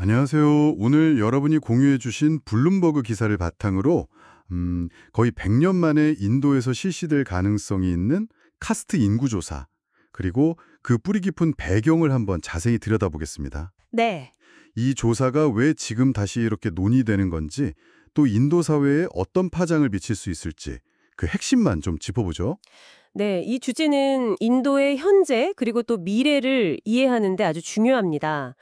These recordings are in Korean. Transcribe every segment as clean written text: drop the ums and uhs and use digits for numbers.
안녕하세요. 오늘 여러분이 공유해 주신 블룸버그 기사를 바탕으로 거의 100년 만에 인도에서 실시될 가능성이 있는 카스트 인구조사, 그리고 그 뿌리 깊은 배경을 한번 자세히 들여다보겠습니다. 네. 이 조사가 왜 지금 다시 이렇게 논의되는 건지, 또 인도 사회에 어떤 파장을 미칠 수 있을지 그 핵심만 좀 짚어보죠. 네, 이 주제는 인도의 현재 그리고 또 미래를 이해하는 데 아주 중요합니다.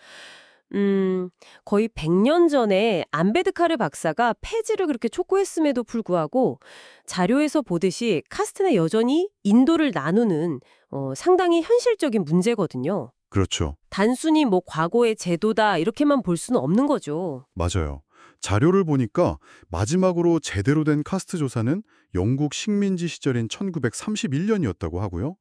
거의 100년 전에 암베드카르 박사가 폐지를 그렇게 촉구했음에도 불구하고 자료에서 보듯이 카스트는 여전히 인도를 나누는 상당히 현실적인 문제거든요. 그렇죠. 단순히 뭐 과거의 제도다 이렇게만 볼 수는 없는 거죠. 맞아요. 자료를 보니까 마지막으로 제대로 된 카스트 조사는 영국 식민지 시절인 1931년이었다고 하고요.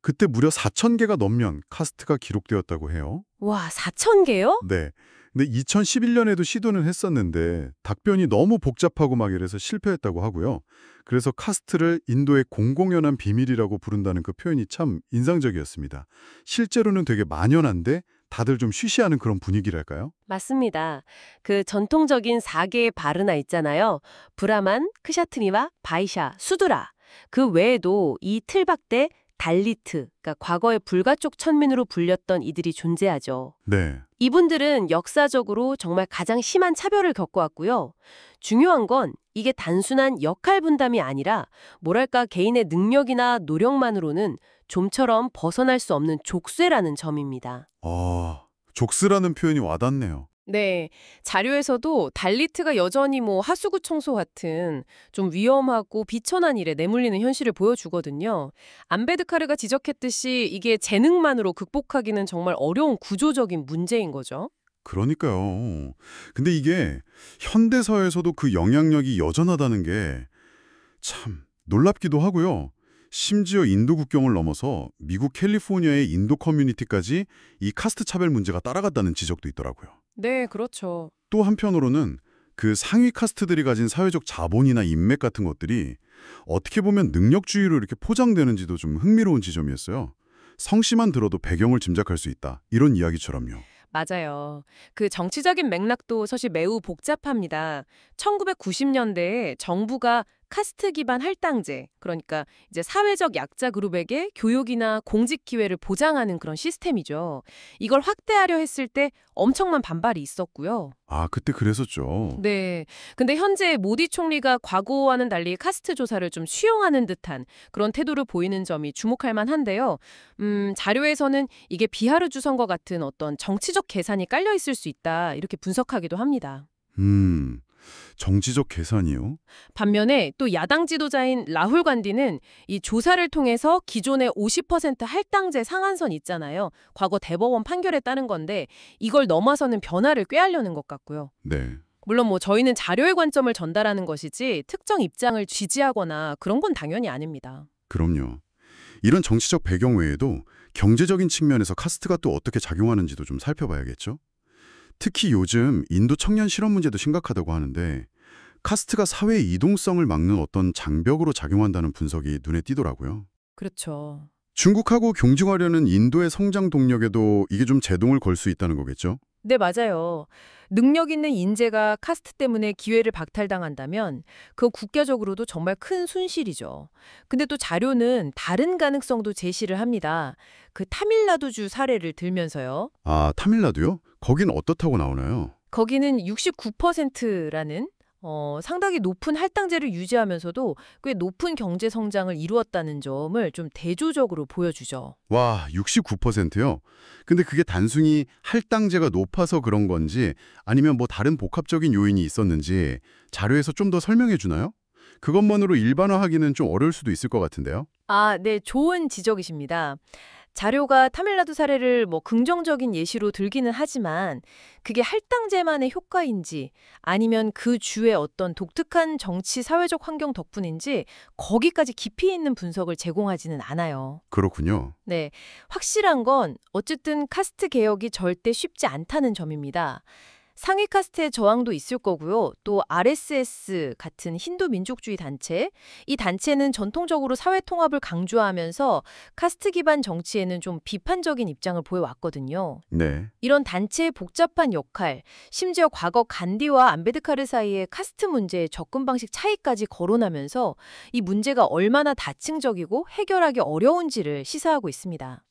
그때 무려 4,000개가 넘는 카스트가 기록되었다고 해요. 와, 4,000개요? 네. 근데 2011년에도 시도는 했었는데 답변이 너무 복잡하고 막 이래서 실패했다고 하고요. 그래서 카스트를 인도의 공공연한 비밀이라고 부른다는 그 표현이 참 인상적이었습니다. 실제로는 되게 만연한데 다들 좀 쉬쉬하는 그런 분위기랄까요? 맞습니다. 그 전통적인 4개의 바르나 있잖아요. 브라만, 크샤트니와 바이샤, 수드라. 그 외에도 이 틀박대 달리트, 그러니까 과거의 불가촉 천민으로 불렸던 이들이 존재하죠. 네. 이분들은 역사적으로 정말 가장 심한 차별을 겪어왔고요. 중요한 건 이게 단순한 역할 분담이 아니라 뭐랄까 개인의 능력이나 노력만으로는 좀처럼 벗어날 수 없는 족쇄라는 점입니다. 족스라는 표현이 와닿네요. 네, 자료에서도 달리트가 여전히 뭐 하수구 청소 같은 좀 위험하고 비천한 일에 내몰리는 현실을 보여주거든요. 암베드카르가 지적했듯이 이게 재능만으로 극복하기는 정말 어려운 구조적인 문제인 거죠. 그러니까요. 근데 이게 현대사회에서도 그 영향력이 여전하다는 게 참 놀랍기도 하고요. 심지어 인도 국경을 넘어서 미국 캘리포니아의 인도 커뮤니티까지 이 카스트 차별 문제가 따라갔다는 지적도 있더라고요. 네, 그렇죠. 또 한편으로는 그 상위 카스트들이 가진 사회적 자본이나 인맥 같은 것들이 어떻게 보면 능력주의로 이렇게 포장되는지도 좀 흥미로운 지점이었어요. 성씨만 들어도 배경을 짐작할 수 있다. 이런 이야기처럼요. 맞아요. 그 정치적인 맥락도 사실 매우 복잡합니다. 1990년대에 정부가 카스트 기반 할당제, 그러니까 이제 사회적 약자 그룹에게 교육이나 공직 기회를 보장하는 그런 시스템이죠. 이걸 확대하려 했을 때 엄청난 반발이 있었고요. 그때 그랬었죠. 네. 근데 현재 모디 총리가 과거와는 달리 카스트 조사를 좀 수용하는 듯한 그런 태도를 보이는 점이 주목할 만한데요. 자료에서는 이게 비하르 주선과 같은 어떤 정치적 계산이 깔려 있을 수 있다, 이렇게 분석하기도 합니다. 음, 정치적 계산이요? 반면에 또 야당 지도자인 라훌 관디는 이 조사를 통해서 기존의 50% 할당제 상한선 있잖아요. 과거 대법원 판결에 따른 건데 이걸 넘어서는 변화를 꾀하려는 것 같고요. 네. 물론 뭐 저희는 자료의 관점을 전달하는 것이지 특정 입장을 지지하거나 그런 건 당연히 아닙니다. 그럼요. 이런 정치적 배경 외에도 경제적인 측면에서 카스트가 또 어떻게 작용하는지도 좀 살펴봐야겠죠? 특히 요즘 인도 청년 실업 문제도 심각하다고 하는데 카스트가 사회의 이동성을 막는 어떤 장벽으로 작용한다는 분석이 눈에 띄더라고요. 그렇죠. 중국하고 경쟁하려는 인도의 성장 동력에도 이게 좀 제동을 걸 수 있다는 거겠죠? 네, 맞아요. 능력 있는 인재가 카스트 때문에 기회를 박탈당한다면 그 국가적으로도 정말 큰 손실이죠. 근데 또 자료는 다른 가능성도 제시를 합니다. 그 타밀나두주 사례를 들면서요. 타밀나두요? 거긴 어떻다고 나오나요? 거기는 69%라는 상당히 높은 할당제를 유지하면서도 꽤 높은 경제 성장을 이루었다는 점을 좀 대조적으로 보여주죠. 와, 69%요? 근데 그게 단순히 할당제가 높아서 그런 건지 아니면 뭐 다른 복합적인 요인이 있었는지 자료에서 좀 더 설명해 주나요? 그것만으로 일반화하기는 좀 어려울 수도 있을 것 같은데요. 네, 좋은 지적이십니다. 자료가 타밀라두 사례를 뭐 긍정적인 예시로 들기는 하지만 그게 할당제만의 효과인지 아니면 그 주의 어떤 독특한 정치 사회적 환경 덕분인지 거기까지 깊이 있는 분석을 제공하지는 않아요. 그렇군요. 네, 확실한 건 어쨌든 카스트 개혁이 절대 쉽지 않다는 점입니다. 상위 카스트의 저항도 있을 거고요. 또 RSS 같은 힌두 민족주의 단체, 이 단체는 전통적으로 사회 통합을 강조하면서 카스트 기반 정치에는 좀 비판적인 입장을 보여왔거든요. 네. 이런 단체의 복잡한 역할, 심지어 과거 간디와 안베드카르 사이의 카스트 문제의 접근 방식 차이까지 거론하면서 이 문제가 얼마나 다층적이고 해결하기 어려운지를 시사하고 있습니다.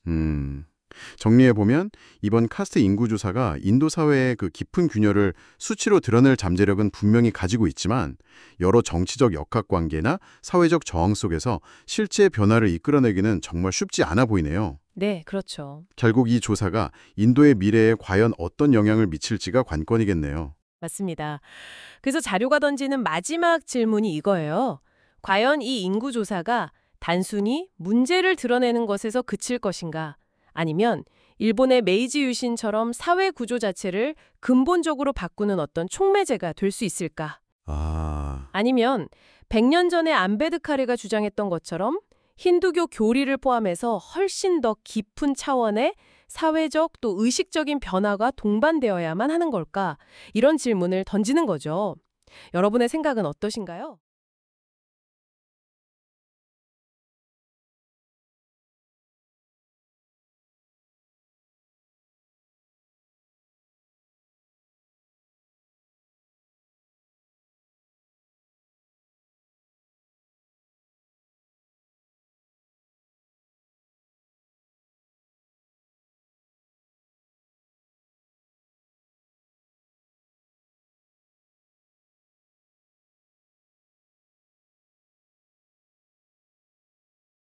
정리해보면 이번 카스트 인구조사가 인도 사회의 그 깊은 균열을 수치로 드러낼 잠재력은 분명히 가지고 있지만 여러 정치적 역학관계나 사회적 저항 속에서 실제 변화를 이끌어내기는 정말 쉽지 않아 보이네요. 네, 그렇죠. 결국 이 조사가 인도의 미래에 과연 어떤 영향을 미칠지가 관건이겠네요. 맞습니다. 그래서 자료가 던지는 마지막 질문이 이거예요. 과연 이 인구조사가 단순히 문제를 드러내는 것에서 그칠 것인가? 아니면 일본의 메이지 유신처럼 사회 구조 자체를 근본적으로 바꾸는 어떤 촉매제가 될 수 있을까? 아니면 100년 전에 안베드카레가 주장했던 것처럼 힌두교 교리를 포함해서 훨씬 더 깊은 차원의 사회적 또 의식적인 변화가 동반되어야만 하는 걸까? 이런 질문을 던지는 거죠. 여러분의 생각은 어떠신가요?